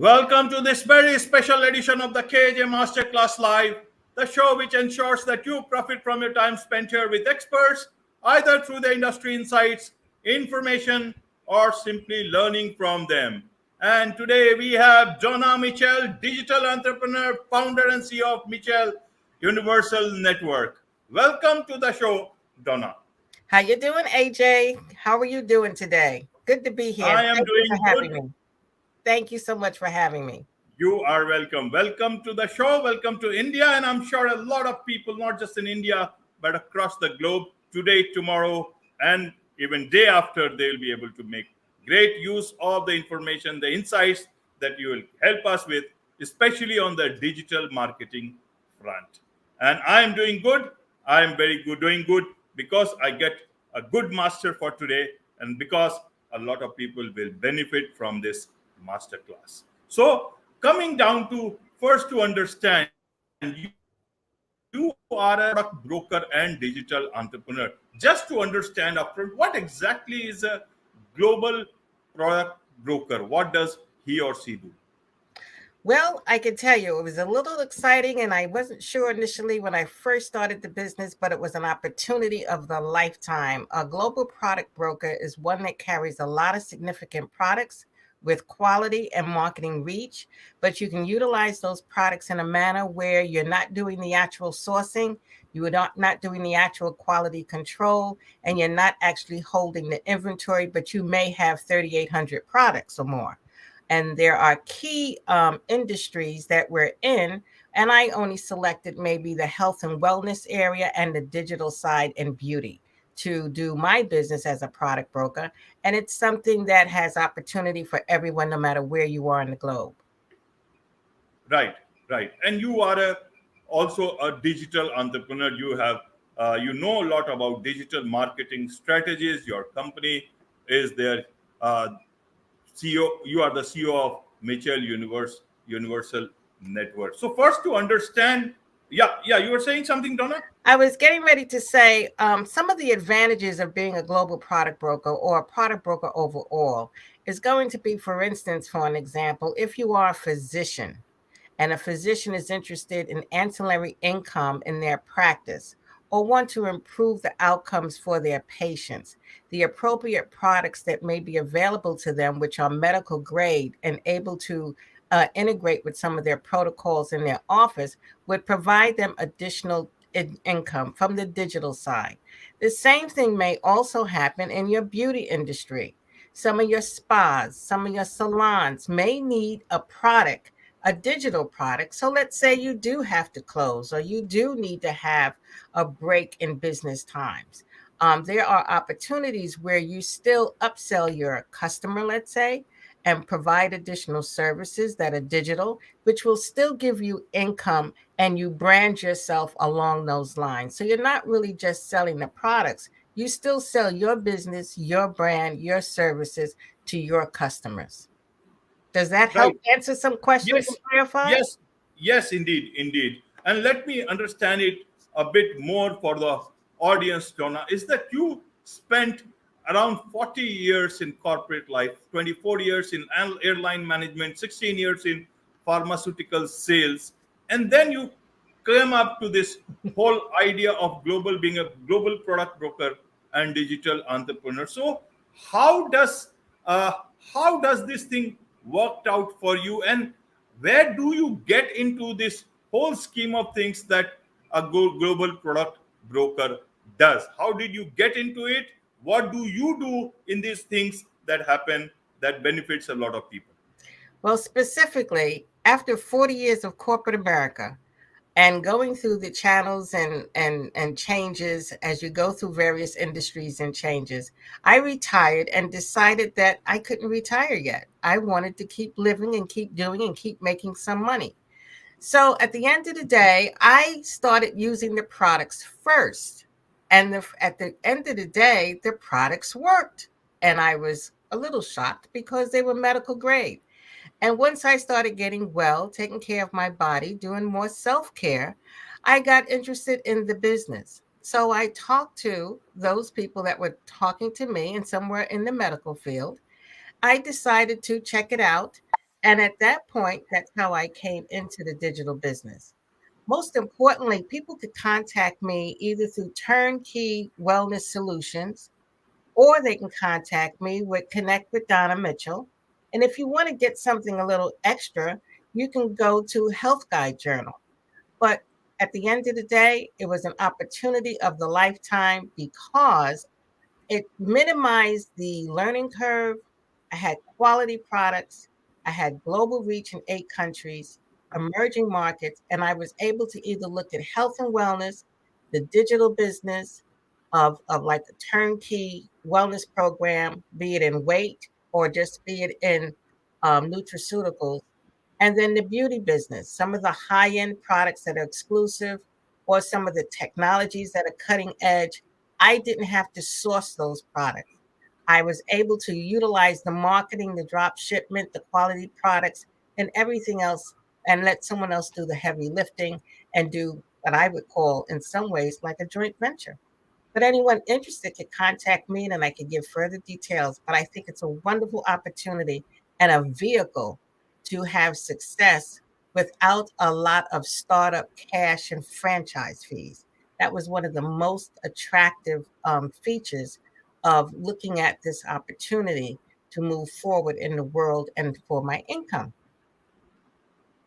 Welcome to this very special edition of the KJ Masterclass Live, the show which ensures that you profit from your time spent here with experts, either through the industry insights, information, or simply learning from them. And today we have Donna Mitchell, digital entrepreneur, founder, and CEO of Mitchell Universal Network. Welcome to the show, Donna. How you doing, AJ? How are you doing today? Good to be here. I am Thank you for doing having good. me. Thank you so much for having me. You are welcome. Welcome to the show. Welcome to India. And I'm sure a lot of people, not just in India, but across the globe, today, tomorrow, and even day after, they'll be able to make great use of the information, the insights that you will help us with, especially on the digital marketing front. And I am doing good. I am very good, doing good because I get a good master for today and because a lot of people will benefit from this masterclass. So, coming down to first to understand, you are a product broker and digital entrepreneur. Just to understand upfront, what exactly is a global product broker? What does he or she do? Well, I can tell you it was a little exciting, and I wasn't sure initially when I first started the business, but it was an opportunity of the lifetime. A global product broker is one that carries a lot of significant products with quality and marketing reach, but you can utilize those products in a manner where you're not doing the actual sourcing, you are not doing the actual quality control, and you're not actually holding the inventory, but you may have 3,800 products or more. And there are key industries that we're in. And I only selected maybe the health and wellness area and the digital side and beauty to do my business as a product broker. And it's something that has opportunity for everyone, no matter where you are in the globe. Right, right. And you are also a digital entrepreneur. You know a lot about digital marketing strategies. Your company is there. CEO, you are the CEO of Mitchell Universal Network. So first to understand, yeah, you were saying something, Donna? I was getting ready to say some of the advantages of being a global product broker or a product broker overall is going to be, for instance, for an example, if you are a physician and a physician is interested in ancillary income in their practice or want to improve the outcomes for their patients, the appropriate products that may be available to them, which are medical grade and able to integrate with some of their protocols in their office, would provide them additional income from the digital side. The same thing may also happen in your beauty industry. Some of your spas, some of your salons may need a digital product. So let's say you do have to close or you do need to have a break in business times. There are opportunities where you still upsell your customer, let's say, and provide additional services that are digital, which will still give you income and you brand yourself along those lines. So you're not really just selling the products, you still sell your business, your brand, your services to your customers. Does that help Right. answer some questions and Yes, clarify? yes, yes, indeed, indeed. And let me understand it a bit more for the audience, Donna, is that you spent around 40 years in corporate life, 24 years in airline management, 16 years in pharmaceutical sales, and then you came up to this whole idea of global being a global product broker and digital entrepreneur. So how does uh, how does this thing worked out for you, and where do you get into this whole scheme of things that a global product broker does? How did you get into it? What do you do in these things that happen that benefits a lot of people? Well, specifically, after 40 years of corporate America and going through the channels and changes as you go through various industries and changes, I retired and decided that I couldn't retire yet. I wanted to keep living and keep doing and keep making some money. So at the end of the day, I started using the products first. And at the end of the day, the products worked. And I was a little shocked because they were medical grade. And once I started getting well, taking care of my body, doing more self care, I got interested in the business. So I talked to those people that were talking to me and somewhere in the medical field. I decided to check it out And at that point, that's how I came into the digital business. Most importantly, people could contact me either through Turnkey Wellness Solutions, or they can contact me with Connect with Donna Mitchell. And if you want to get something a little extra, you can go to Health Guide Journal. But at the end of the day, it was an opportunity of the lifetime because it minimized the learning curve. I had quality products. I had global reach in 8 countries, emerging markets, and I was able to either look at health and wellness, the digital business of like a turnkey wellness program, be it in weight or just be it in nutraceuticals, and then the beauty business, some of the high end products that are exclusive or some of the technologies that are cutting edge. I didn't have to source those products. I was able to utilize the marketing, the drop shipment, the quality products, and everything else, and let someone else do the heavy lifting and do what I would call, in some ways, like a joint venture. But anyone interested could contact me and I could give further details. But I think it's a wonderful opportunity and a vehicle to have success without a lot of startup cash and franchise fees. That was one of the most attractive features of looking at this opportunity to move forward in the world and for my income.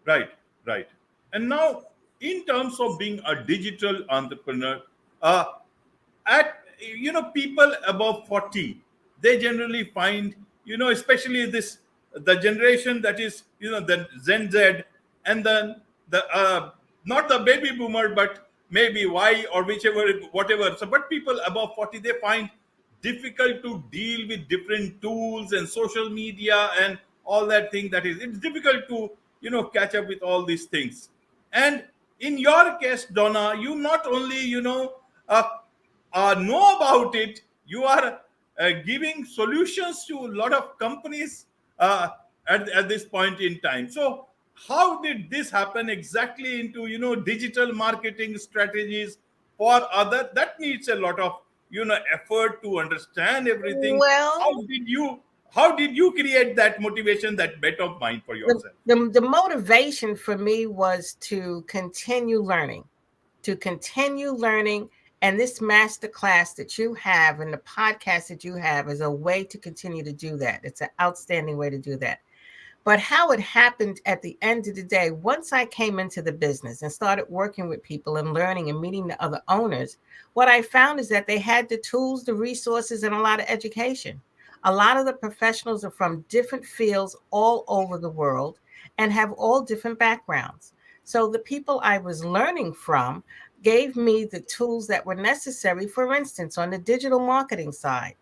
Right, right. And now, in terms of being a digital entrepreneur, uh, at people above 40, they generally find, especially this the generation that is, the Gen Z, and then the not the baby boomer, but maybe Y or whichever, whatever. So, but people above 40, they find difficult to deal with different tools and social media and all that thing. That is, it's difficult to catch up with all these things. And in your case, Donna, you not only uh, know about it, you are giving solutions to a lot of companies at this point in time. So how did this happen exactly into digital marketing strategies for other that needs a lot of effort to understand everything? Well, How did you create that motivation, that bet of mind for yourself? the motivation for me was to continue learning, to continue learning. And this master class that you have and the podcast that you have is a way to continue to do that. It's an outstanding way to do that. But how it happened at the end of the day, once I came into the business and started working with people and learning and meeting the other owners, what I found is that they had the tools, the resources, and a lot of education. A lot of the professionals are from different fields all over the world and have all different backgrounds. So the people I was learning from gave me the tools that were necessary. For instance, on the digital marketing side,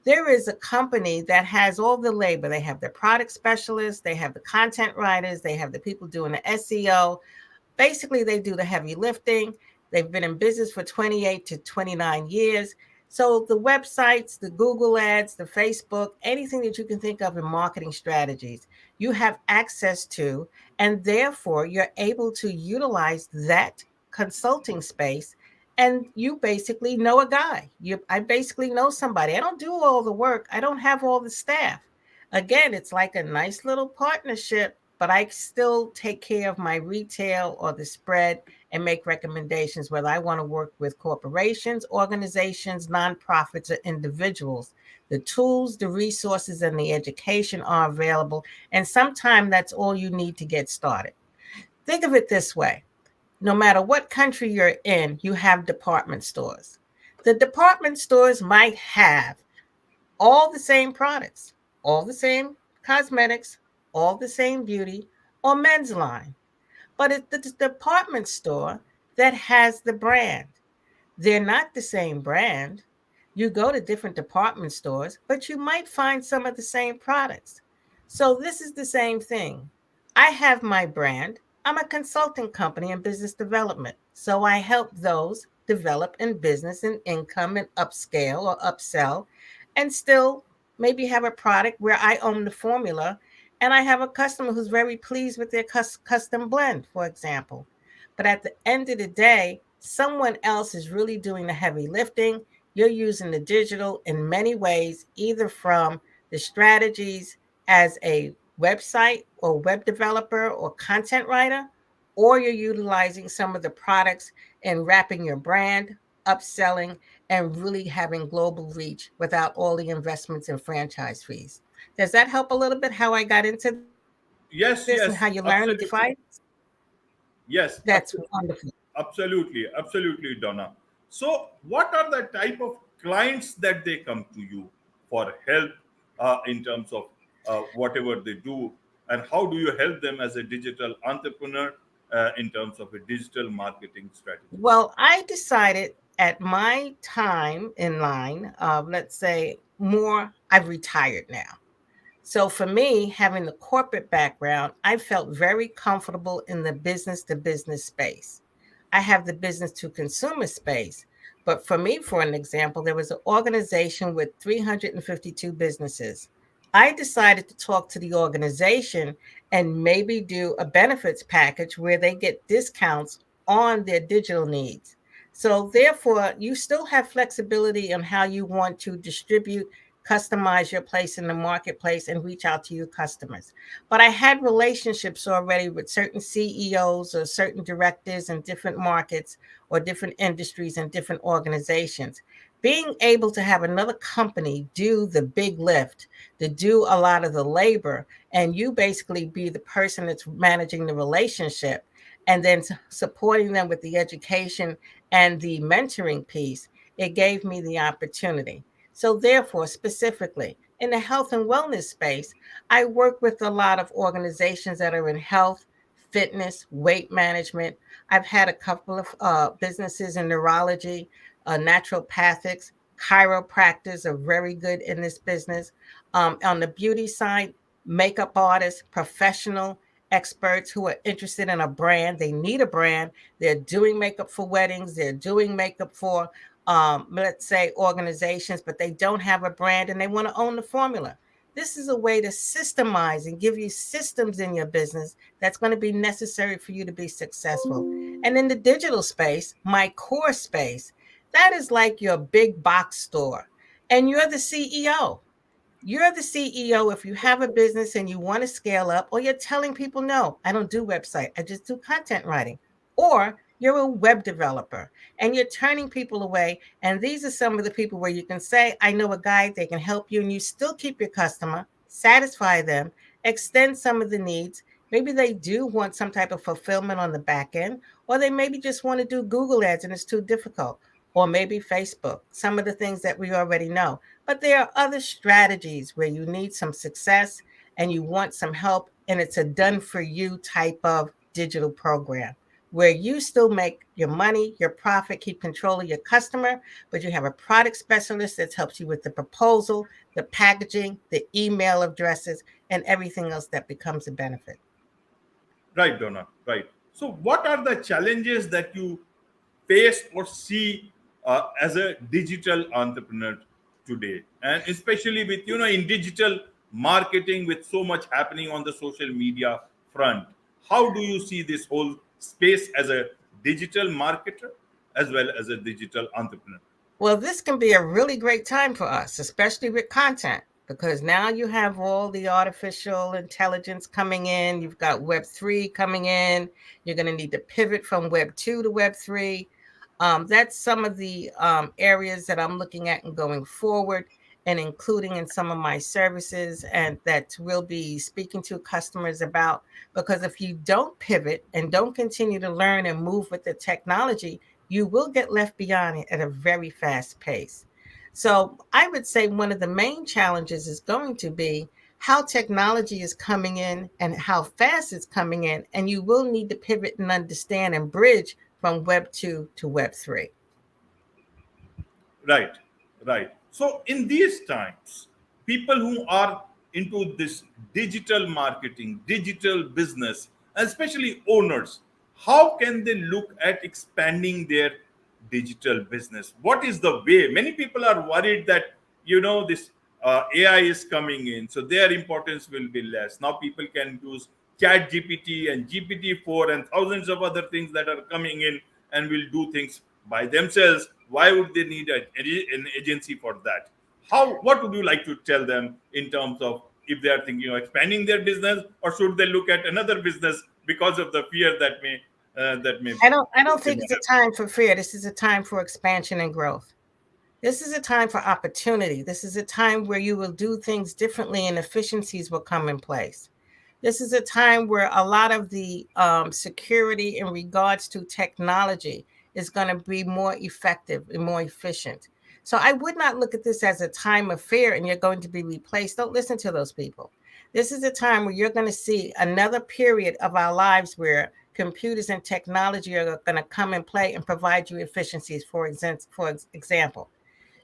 there is a company that has all the labor. They have their product specialists, they have the content writers, they have the people doing the SEO. Basically, they do the heavy lifting. They've been in business for 28 to 29 years. So the websites, the Google ads, the Facebook, anything that you can think of in marketing strategies, you have access to, and therefore you're able to utilize that consulting space. And you basically know a guy. I basically know somebody. I don't do all the work. I don't have all the staff. Again, it's like a nice little partnership, but I still take care of my retail or the spread and make recommendations whether I want to work with corporations, organizations, nonprofits, or individuals. The tools, the resources, and the education are available. And sometimes that's all you need to get started. Think of it this way: no matter what country you're in, you have department stores. The department stores might have all the same products, all the same cosmetics, all the same beauty or men's line, but it's the department store that has the brand. They're not the same brand. You go to different department stores, but you might find some of the same products. So this is the same thing. I have my brand. I'm a consulting company in business development. So I help those develop in business and income and upscale or upsell and still maybe have a product where I own the formula and I have a customer who's very pleased with their custom blend, for example. But at the end of the day, someone else is really doing the heavy lifting. You're using the digital in many ways, either from the strategies as a website or web developer or content writer, or you're utilizing some of the products and wrapping your brand, upselling, and really having global reach without all the investments and franchise fees. Does that help a little bit how I got into this and how you learn to Yes, divide? yes, absolutely. That's Yes, wonderful. absolutely, absolutely, Donna. So, what are the type of clients that they come to you for help in terms of whatever they do, and how do you help them as a digital entrepreneur in terms of a digital marketing strategy? Well, I decided at my time in line, let's say more, I've retired now. So for me, having the corporate background, I felt very comfortable in the business to business space. I have the business to consumer space. But for me, for an example, there was an organization with 352 businesses. I decided to talk to the organization and maybe do a benefits package where they get discounts on their digital needs. So, therefore, you still have flexibility on how you want to distribute, customize your place in the marketplace, and reach out to your customers. But I had relationships already with certain CEOs or certain directors in different markets or different industries and different organizations. Being able to have another company do the big lift, to do a lot of the labor, and you basically be the person that's managing the relationship and then supporting them with the education and the mentoring piece, it gave me the opportunity. So, therefore, specifically in the health and wellness space, I work with a lot of organizations that are in health, fitness, weight management. I've had a couple of businesses in neurology, naturopathics, chiropractors are very good in this business. On the beauty side, makeup artists, professional experts who are interested in a brand. They need a brand. They're doing makeup for weddings. They're doing makeup for let's say organizations, but they don't have a brand and they want to own the formula. This is a way to systemize and give you systems in your business that's going to be necessary for you to be successful. And in the digital space, my core space, that is like your big box store, and you're the CEO. You're the CEO if you have a business and you want to scale up, or you're telling people, no, I don't do website, I just do content writing. Or you're a web developer and you're turning people away. And these are some of the people where you can say, I know a guy, they can help you, and you still keep your customer, satisfy them, extend some of the needs. Maybe they do want some type of fulfillment on the back end, or they maybe just want to do Google ads and it's too difficult, or maybe Facebook, some of the things that we already know. But there are other strategies where you need some success and you want some help, and it's a done for you type of digital program where you still make your money, your profit, keep control of your customer, but you have a product specialist that helps you with the proposal, the packaging, the email addresses, and everything else that becomes a benefit. Right, Donna. Right. So, what are the challenges that you face or see as a digital entrepreneur today, and especially with in digital marketing with so much happening on the social media front? How do you see this whole space as a digital marketer as well as a digital entrepreneur? Well, this can be a really great time for us, especially with content, because now you have all the artificial intelligence coming in. You've got Web3 coming in. You're going to need to pivot from Web2 to Web3. That's some of the areas that I'm looking at and going forward and including in some of my services, and that we'll be speaking to customers about. Because if you don't pivot and don't continue to learn and move with the technology, you will get left behind at a very fast pace. So, I would say one of the main challenges is going to be how technology is coming in and how fast it's coming in. And you will need to pivot and understand and bridge from Web 2 to Web 3. Right, right. So in these times, people who are into this digital marketing, digital business, and especially owners, how can they look at expanding their digital business? What is the way? Many people are worried that this AI is coming in, so their importance will be less. Now people can use Chat GPT and GPT-4 and thousands of other things that are coming in and will do things by themselves. Why would they need an agency for that? What would you like to tell them in terms of if they are thinking of expanding their business, or should they look at another business because of the fear that may I don't they think may it's a have. time for fear. This is a time for expansion and growth. This is a time for opportunity. This is a time where you will do things differently and efficiencies will come in place. This is a time where a lot of the security in regards to technology is going to be more effective and more efficient. So I would not look at this as a time of fear and you're going to be replaced. Don't listen to those people. This is a time where you're going to see another period of our lives where computers and technology are going to come and play and provide you efficiencies. For example,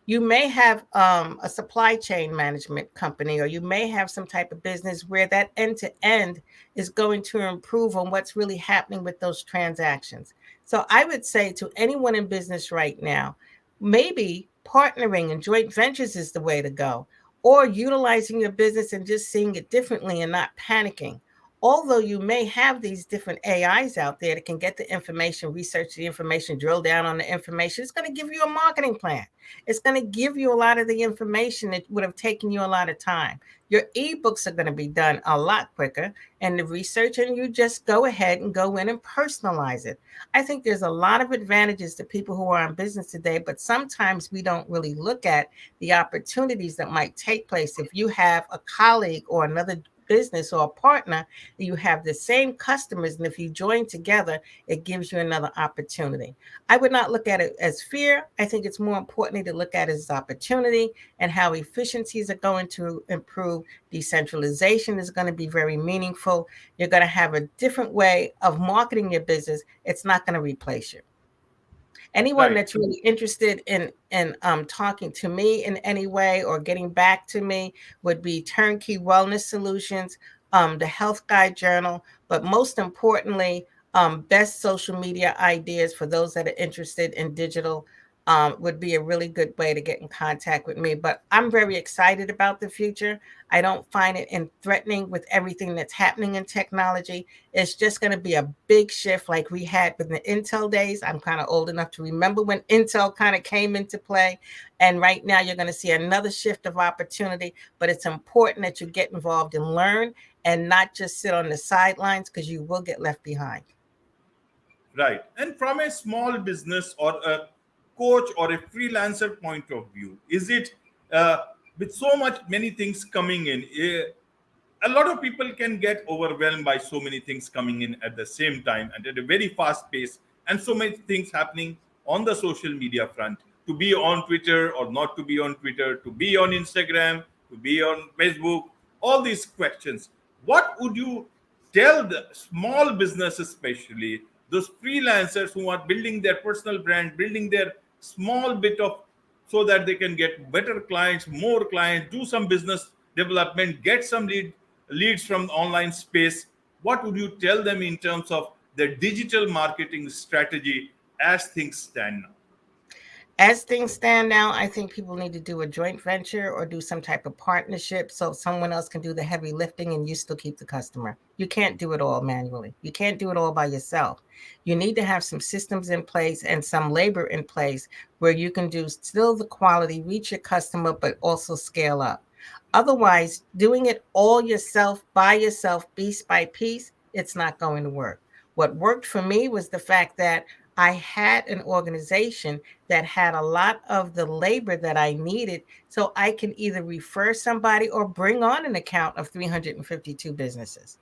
you may have a supply chain management company, or you may have some type of business where that end to end is going to improve on what's really happening with those transactions. So I would say to anyone in business right now, maybe partnering and joint ventures is the way to go, or utilizing your business and just seeing it differently and not panicking. Although you may have these different AIs out there that can get the information, research the information, drill down on the information, it's going to give you a marketing plan. It's going to give you a lot of the information that would have taken you a lot of time. Your ebooks are going to be done a lot quicker, and the research, and you just go ahead and go in and personalize it. I think there's a lot of advantages to people who are in business today, but sometimes we don't really look at the opportunities that might take place. If you have a colleague or another business or a partner, you have the same customers, and if you join together, it gives you another opportunity. I would not look at it as fear. I think it's more importantly to look at it as opportunity and how efficiencies are going to improve. Decentralization is going to be very meaningful. You're going to have a different way of marketing your business. It's not going to replace you. Anyone Right. that's really interested in talking to me in any way or getting back to me would be Turnkey Wellness Solutions, the Health Guide Journal, but most importantly, best social media ideas for those that are interested in digital would be a really good way to get in contact with me. But I'm very excited about the future. I don't find it in threatening with everything that's happening in technology. It's just going to be a big shift like we had with the Intel days. I'm kind of old enough to remember when Intel kind of came into play. And right now you're going to see another shift of opportunity, but it's important that you get involved and learn and not just sit on the sidelines, because you will get left behind. Right. And from a small business or a coach or a freelancer point of view, is it with so much many things coming in? A lot of people can get overwhelmed by so many things coming in at the same time and at a very fast pace, and so many things happening on the social media front. To be on Twitter or not to be on Twitter, to be on Instagram, to be on Facebook, all these questions. What would you tell the small business, especially those freelancers who are building their personal brand, building their small bit of, so that they can get better clients, more clients, do some business development, get some leads from the online space? What would you tell them in terms of their digital marketing strategy as things stand now? As things stand now, I think people need to do a joint venture or do some type of partnership so someone else can do the heavy lifting and you still keep the customer. You can't do it all manually. You can't do it all by yourself. You need to have some systems in place and some labor in place where you can do still the quality, reach your customer, but also scale up. Otherwise, doing it all yourself, by yourself, piece by piece, it's not going to work. What worked for me was the fact that I had an organization that had a lot of the labor that I needed, so I can either refer somebody or bring on an account of 352 businesses.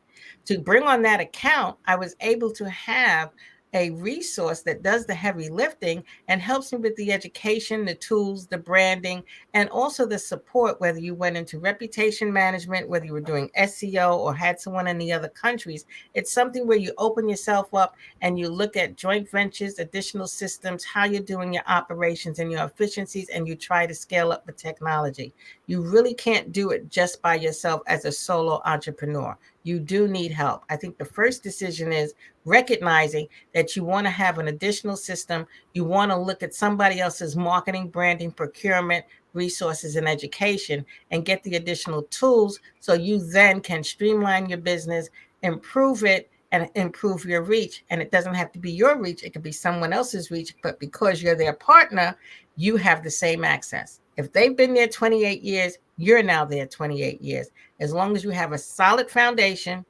To bring on that account, I was able to have a resource that does the heavy lifting and helps me with the education, the tools, the branding, and also the support, whether you went into reputation management, whether you were doing SEO or had someone in the other countries. It's something where you open yourself up and you look at joint ventures, additional systems, how you're doing your operations and your efficiencies, and you try to scale up the technology. You really can't do it just by yourself as a solo entrepreneur. You do need help. I think the first decision is recognizing that you want to have an additional system. You want to look at somebody else's marketing, branding, procurement, resources, and education, and get the additional tools so you then can streamline your business, improve it, and improve your reach. And it doesn't have to be your reach. It could be someone else's reach, but because you're their partner, you have the same access. If they've been there 28 years, You're now there 28 years. As long as you have a solid foundation,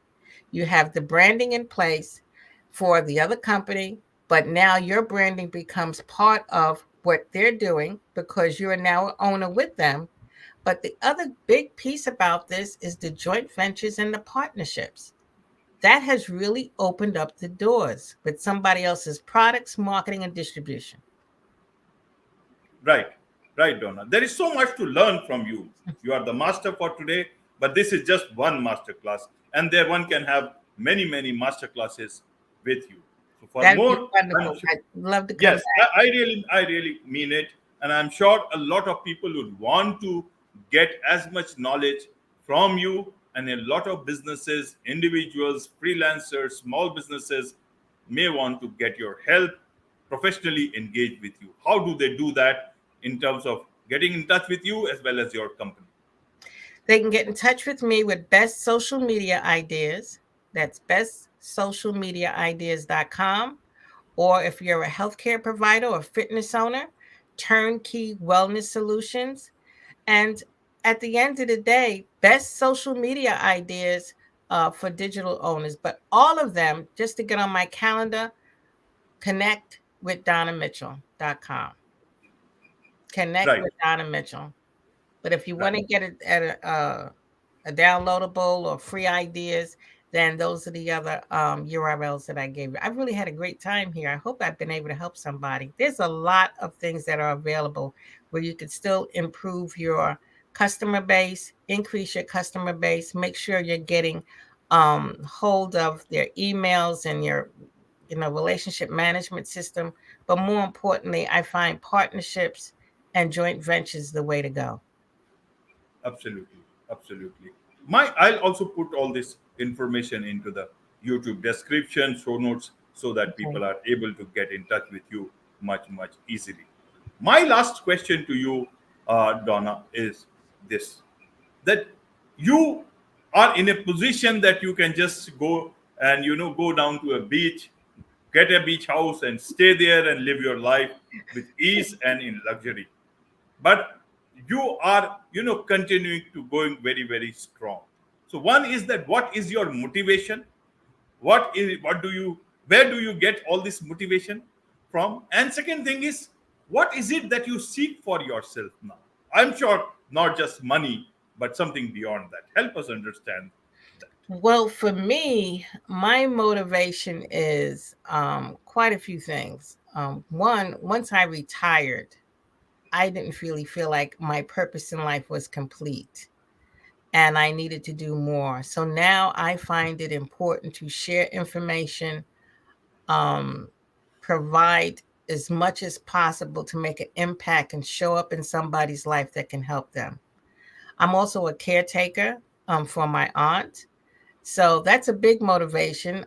you have the branding in place for the other company, but now your branding becomes part of what they're doing because you're now an owner with them. But the other big piece about this is the joint ventures and the partnerships. That has really opened up the doors with somebody else's products, marketing, and distribution. Right, right, Donna. There is so much to learn from you. You are the master for today, but this is just one master class, and there one can have many, many master classes with you. So for That'd be more, I'm wonderful. sure, I'd love to come yes, back. I really mean it, and I'm sure a lot of people would want to get as much knowledge from you, and a lot of businesses, individuals, freelancers, small businesses may want to get your help, professionally engage with you. How do they do that in terms of getting in touch with you as well as your company? They can get in touch with me with Best Social Media Ideas. That's bestsocialmediaideas.com. Or if you're a healthcare provider or fitness owner, Turnkey Wellness Solutions. And at the end of the day, best social media ideas for digital owners. But all of them, just to get on my calendar, connect with DonnaMitchell.com. Connect Right. with Donna Mitchell. But if you Right. want to get it at a downloadable or free ideas, then those are the other URLs that I gave you. I've really had a great time here. I hope I've been able to help somebody. There's a lot of things that are available where you can still improve your customer base, increase your customer base, make sure you're getting hold of their emails and your relationship management system. But more importantly, I find partnerships and joint ventures the way to go. Absolutely, absolutely. I'll also put all this information into the YouTube description, show notes, so that Okay. people are able to get in touch with you much easily. My last question to you, Donna, is this: that you are in a position that you can just go and go down to a beach, get a beach house, and stay there and live your life with ease and in luxury, but you are continuing to going very strong. So one is that, what is your motivation? What do you Where do you get all this motivation from? And second thing is, what is it that you seek for yourself now? I'm sure not just money, but something beyond that. Help us understand that. Well, for me, my motivation is quite a few things. One, once I retired, I didn't really feel like my purpose in life was complete and I needed to do more. So now I find it important to share information, um, provide as much as possible to make an impact and show up in somebody's life that can help them. I'm also a caretaker for my aunt. So that's a big motivation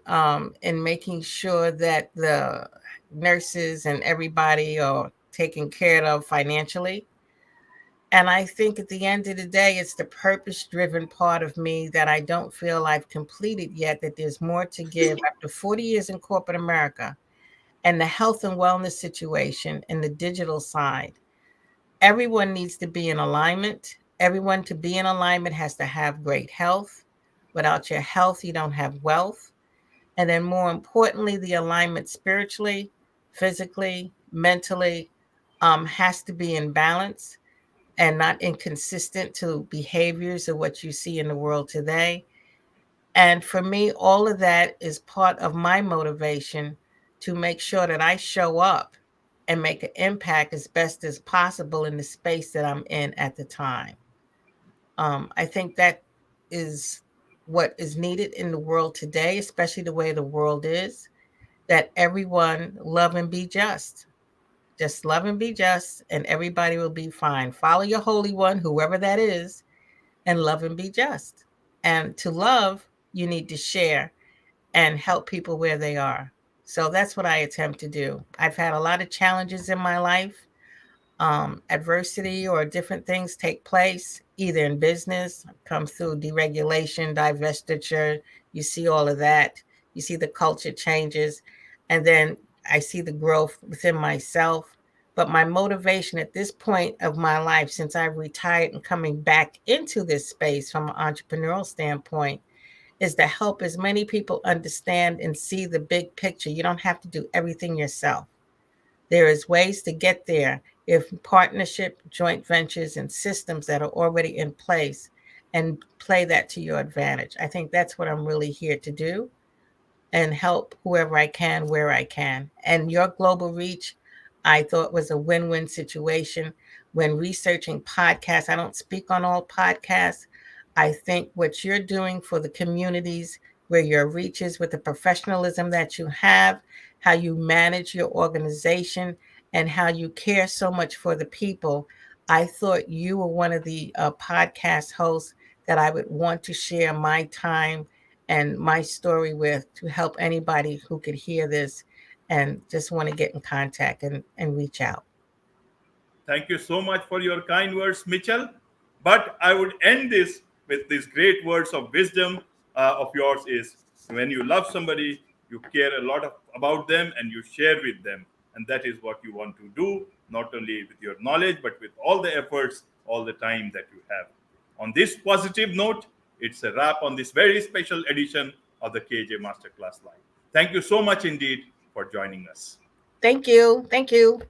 in making sure that the nurses and everybody are taken care of financially. And I think at the end of the day, it's the purpose driven part of me that I don't feel I've completed yet, that there's more to give after 40 years in corporate America and the health and wellness situation and the digital side. Everyone needs to be in alignment. Everyone to be in alignment has to have great health. Without your health, you don't have wealth. And then, more importantly, the alignment spiritually, physically, mentally has to be in balance and not inconsistent to behaviors of what you see in the world today. And for me, all of that is part of my motivation to make sure that I show up and make an impact as best as possible in the space that I'm in at the time. I think that is what is needed in the world today, especially the way the world is, that everyone love and be just. Just love and be just, and everybody will be fine. Follow your Holy One, whoever that is, and love and be just. And to love, you need to share and help people where they are. So that's what I attempt to do. I've had a lot of challenges in my life. Adversity or different things take place, either in business, come through deregulation, divestiture. You see all of that. You see the culture changes. And then I see the growth within myself. But my motivation at this point of my life, since I've retired and coming back into this space from an entrepreneurial standpoint, is to help as many people understand and see the big picture. You don't have to do everything yourself. There is ways to get there if partnership, joint ventures, and systems that are already in place, and play that to your advantage. I think that's what I'm really here to do, and help whoever I can, where I can. And your global reach, I thought, was a win-win situation. When researching podcasts, I don't speak on all podcasts. I think what you're doing for the communities where your reach is, with the professionalism that you have, how you manage your organization, and how you care so much for the people, I thought you were one of the podcast hosts that I would want to share my time and my story with, to help anybody who could hear this and just want to get in contact and reach out. Thank you so much for your kind words, Mitchell. But I would end this with these great words of wisdom of yours: is when you love somebody, you care a lot about them and you share with them. And that is what you want to do, not only with your knowledge, but with all the efforts, all the time that you have. On this positive note, it's a wrap on this very special edition of the KJ Masterclass Live. Thank you so much indeed for joining us. Thank you. Thank you.